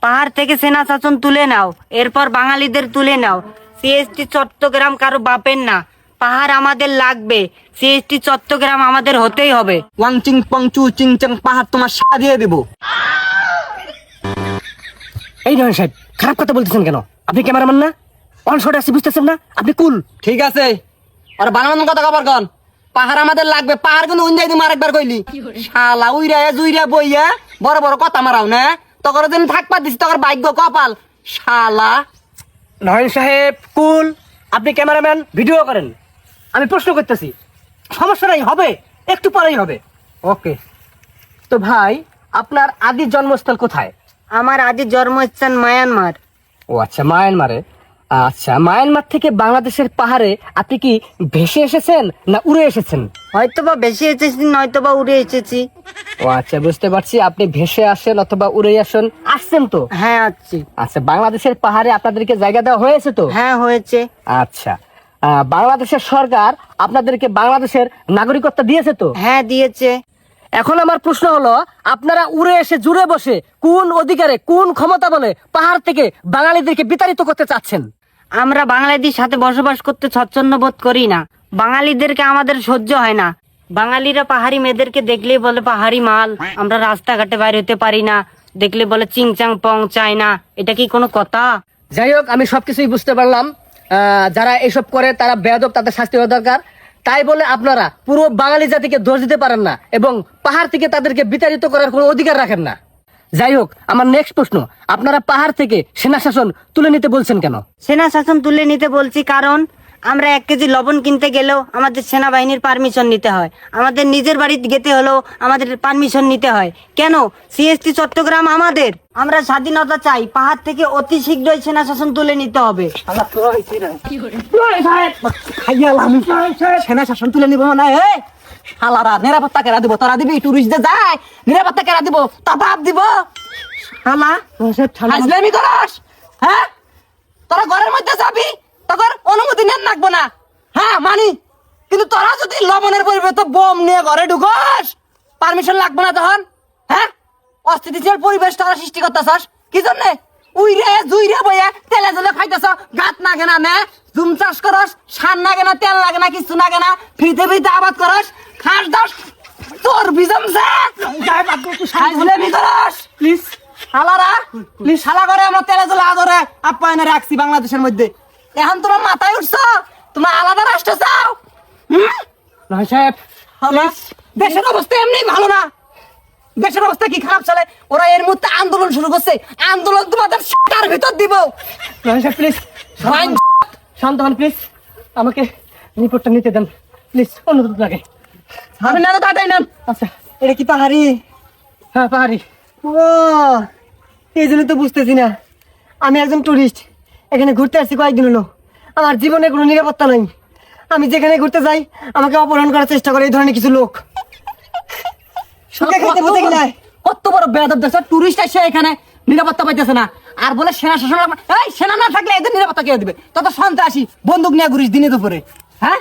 পাহাড় থেকে সেনা শাসন তুলে নাও, এরপর বাঙালিদের তুলে নাও। সিএসটি চট্টগ্রাম কারো বাপের না, পাহাড় আমাদের লাগবে। সিএসটি চট্টগ্রাম আমাদের হতেই হবে। ওয়াং চিং পং চু চিং চাং পাহাড় তোমার সারা দিয়ে দেবো। এই নয় সাহেব, খারাপ কথা বলতেছেন কেন? আপনি ক্যামেরাম্যান না? অন শট আসি, বুঝতেছেন না? আপনি কুল। ঠিক আছে, আর বানানোর কথা কবার কন। পাহাড় আমাদের লাগবে, পাহাড় কিন্তু উঞ্জাই দিম আরেকবার কইলি। শালা উইরা জুইরা বইয়া বড় বড় কথা মারাও না, তখন দিন থাকবা দিছি তখন ভাগ্য কপাল। শালা নয়ন সাহেব কুল, আপনি ক্যামেরাম্যান, ভিডিও করেন। আমি প্রশ্ন করতেছি, সমস্যা নাই, হবে, একটু পরেই হবে। ওকে। তো ভাই, আপনার আদি জন্মস্থল কোথায়? আমার আদি জন্মস্থান মায়ানমার। ও আচ্ছা, মায়ানমারে। আচ্ছা, মায়ানমার থেকে বাংলাদেশের পাহাড়ে আপনি কি ভেসে এসেছেন না উড়ে এসেছেন? হয়তোবা বেশি এসেছি, নয়তোবা উড়ে এসেছি। ও আচ্ছা, বুঝতে পারছি। আপনি ভেসে আসেন অথবা উড়ে আসছেন তো? হ্যাঁ আছি। আচ্ছা, বাংলাদেশের পাহাড়ে আপনাদেরকে জায়গা দেওয়া হয়েছে তো? হ্যাঁ হয়েছে। আচ্ছা, বাংলাদেশের সরকার আপনাদেরকে বাংলাদেশের নাগরিকত্ব দিয়েছে তো? হ্যাঁ দিয়েছে। এখন আমার প্রশ্ন হলো, আপনারা উড়ে এসে জুড়ে বসে কোন অধিকারে, কোন ক্ষমতা বলে পাহাড় থেকে বাঙালিদেরকে বিতাড়িত করতে চাচ্ছেন? আমরা বাঙালিদের সাথে বসবাস করতে স্বচ্ছন্দ বোধ করি না। বাঙালিদেরকে আমাদের সহ্য হয় না। বাঙালিরা পাহাড়ি মেয়েদেরকে দেখলেই বলে পাহাড়ি মাল। আমরা রাস্তাঘাটে বাইরে হতে পারি না, দেখলে বলে চিংচাং পং চায় না। এটা কি কোনো কথা? যাই হোক, আমি সবকিছুই বুঝতে পারলাম। যারা এসব করে তারা বেয়াদব, তাদের শাস্তি হওয়া দরকার। তাই বলে আপনারা পুরো বাঙালি জাতিকে দোষ দিতে পারেন না এবং পাহাড় থেকে তাদেরকে বিতাড়িত করার কোনো অধিকার রাখেন না। যাই হোক, আমার নেক্সট প্রশ্ন, আপনারা পাহাড় থেকে সেনা শাসন তুলে নিতে বলছেন কেন? সেনা শাসন তুলে নিতে বলছি কারণ আমরা 1 কেজি লবণ কিনতে গেলেও আমাদের সেনাবাহিনীর পারমিশন নিতে হয়। আমাদের নিজের বাড়িতে যেতে হলেও আমাদের পারমিশন নিতে হয়। কেন? সিএসটি চট্টগ্রাম আমাদের। আমরা স্বাধীনতা চাই। পাহাড় থেকে অতি শীঘ্রই সেনা শাসন তুলে নিতে হবে। সেনা শাসন তুলে নিব না। শালারা নিরাপত্তা কেরা দিব? তোরা দিবি? টুরিস্টদের যায় নিরাপত্তা কেরা দিব? তা বাপ দিব। শালা হাজলামি করস? হ্যাঁ, তোরা ঘরের মধ্যে যাবি, তোর অনুমতি নেন লাগবো না। হ্যাঁ মানি, কিন্তু তোরা যদি লবণের পরিবর্তে বোম নিয়ে ঘরে ঢুকস, পারমিশন লাগবে না তখন। হ্যাঁ, অস্থিতিশীল পরিবেশ তোরা সৃষ্টি করতেছস কি জন্যে? উইরে জুইরে বইয়া তেলে জলে খাইতেছ, গাত না কেনা নে, জুম চাষ করস, সার না কেনা, তেল লাগে না, কিছু না কেনা, ফ্রিতে ফ্রিতে আবাদ করস, খাস দাস তোর বিজমছে হাজলামি করস। প্লিজ শালারা, প্লিজ শালা করে আমরা তেলে জলে আদরে আপ্যায়নে রাখছি বাংলাদেশের মধ্যে। এখন তোমরা মাথায় উঠছ, তোমরা আলাদা রাষ্ট্র চাও? নয় সাহেব, দেশের অবস্থা এমনি ভালো না। দেশের অবস্থা কি খারাপ চলে, ওরা এর মধ্যে আন্দোলন শুরু করছে। আন্দোলন তোমাদের সেটার ভিতর দিব। নয় সাহেব প্লিজ শান্ত হন, প্লিজ আমাকে রিপোর্টটা নিতে দেন প্লিজ, অনুরোধ লাগে। আমি না তাড়াতাড়ি নেন। আচ্ছা, এটা কি পাহাড়ি? হ্যাঁ পাহাড়ি। ও, এই জন্য তো বুঝতেছি না। আমি একজন টুরিস্ট, এখানে ঘুরতে আসছি কয়েকদিন হলো। আমার জীবনে কোনো নিরাপত্তা নাই। আমি যেখানে ঘুরতে যাই আমাকে অপহরণ করার চেষ্টা করে এই ধরনের কিছু লোক। কত বড় বেয়াদব দেশ, টুরিস্ট এসে এখানে নিরাপত্তা পাইতেছে না, আর বলে সেনা শাসন। এই সেনা না থাকলে এদের নিরাপত্তা কে দিবে? তত সন্ত্রাসী বন্দুক নিয়ে ঘুরিস দিনে দুপুরে। হ্যাঁ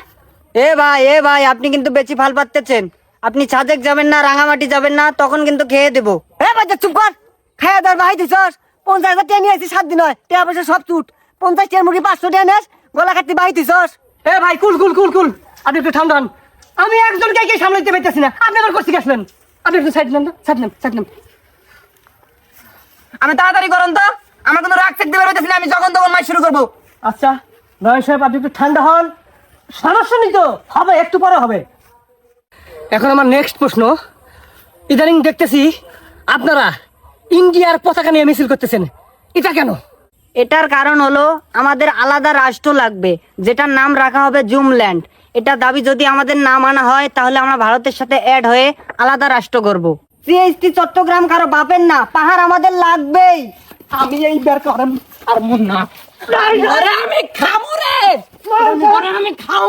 এ ভাই আপনি কিন্তু বেশি ফাল পাচ্ছেন। আপনি সাজেক যাবেন না, রাঙামাটি যাবেন না, তখন কিন্তু খেয়ে দেবো। বাচ্চা চুপ কর। খাইয়া দার ভাই দিছস 50,000 টাকা নিয়ে আসি 7 দিন হয়, টাকা পয়সা সব চুট। 50 টাকার মুরগি 500 টাকা নেস, গলা কাটতে বাই দিছস। এ ভাই কুল কুল কুল কুল, আপনি একটু ঠান্ডা হন। আমি একজনকে কে সামলাইতে পারতেছি না, আপনি আবার করতে গেছিলেন। আপনি একটু সাইড নেন তো, সাইড নেন। আমি তাড়াতাড়ি করুন তো, আমার কোনো রাগ থাকতে বেরোতেছি না। আমি যখন তখন মাই শুরু করবো। আচ্ছা নয় সাহেব, আপনি একটু ঠান্ডা হন, সমস্যা নেই তো, হবে, একটু পরে হবে। এখন আমার নেক্সট প্রশ্ন, ইদানিং দেখতেছি আপনারা ইন্ডিয়ার পতাকা নিয়ে মিছিল করতেছেন, এটা কেন? এটার কারণ হলো আমাদের আলাদা রাষ্ট্র লাগবে, যেটার নাম রাখা হবে জুমল্যান্ড। এটা দাবি যদি আমাদের না মানা হয় তাহলে আমরা ভারতের সাথে অ্যাড হয়ে আলাদা রাষ্ট্র করব। সিএসটি চট্টগ্রাম কারো বাপের না, পাহাড় আমাদের লাগবেই। আমি এইবার করেন আর মন না। আমি খাবো রে, আমি খাও।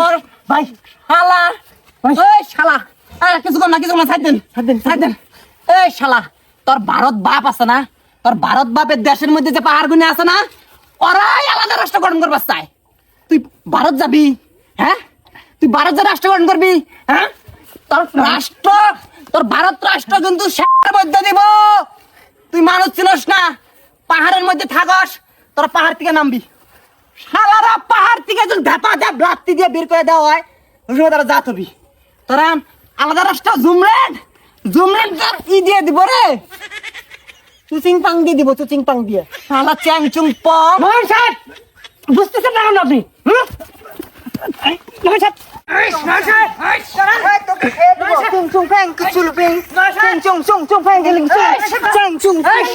ওর ভাই শালা, এই শালা, কিছু কর না, ছাড় দেন। এই শালা, তোর ভারত বাপ আছে না, তোর ভারত বাপের দেশের মধ্যে যে পাহাড় গুনে আছে না, ওরাই আলাদা রাষ্ট্র গঠন করবার চায়। তুই ভারত যাবি? হ্যাঁ, তুই ভারত যা রাষ্ট্র গঠন করবি? হ্যাঁ, তোর ভারত রাষ্ট্র কিন্তু শেষের মধ্যে দিব। মধ্যে থাকস তোরা পাহাড় থেকে নামবি শালারা পাহাড় থেকে যদি ধাপা ধাপ লাত্তি দিয়ে বের করে দেওয়া হয় ওই সময় তারা জাত হবি তোরা আলাদা রাস্তা জুমলেট ই দিয়ে দিব রে চুচিং পাং দিয়ে দিব চুচিং পাং দিয়ে শালা চ্যাং চুং পং মহান সাহেব বুঝতেছেন না কেন আপনি মহান সাহেব chung chung phang cứ chulu phang chung chung chung chung phang cái linh chung chung chung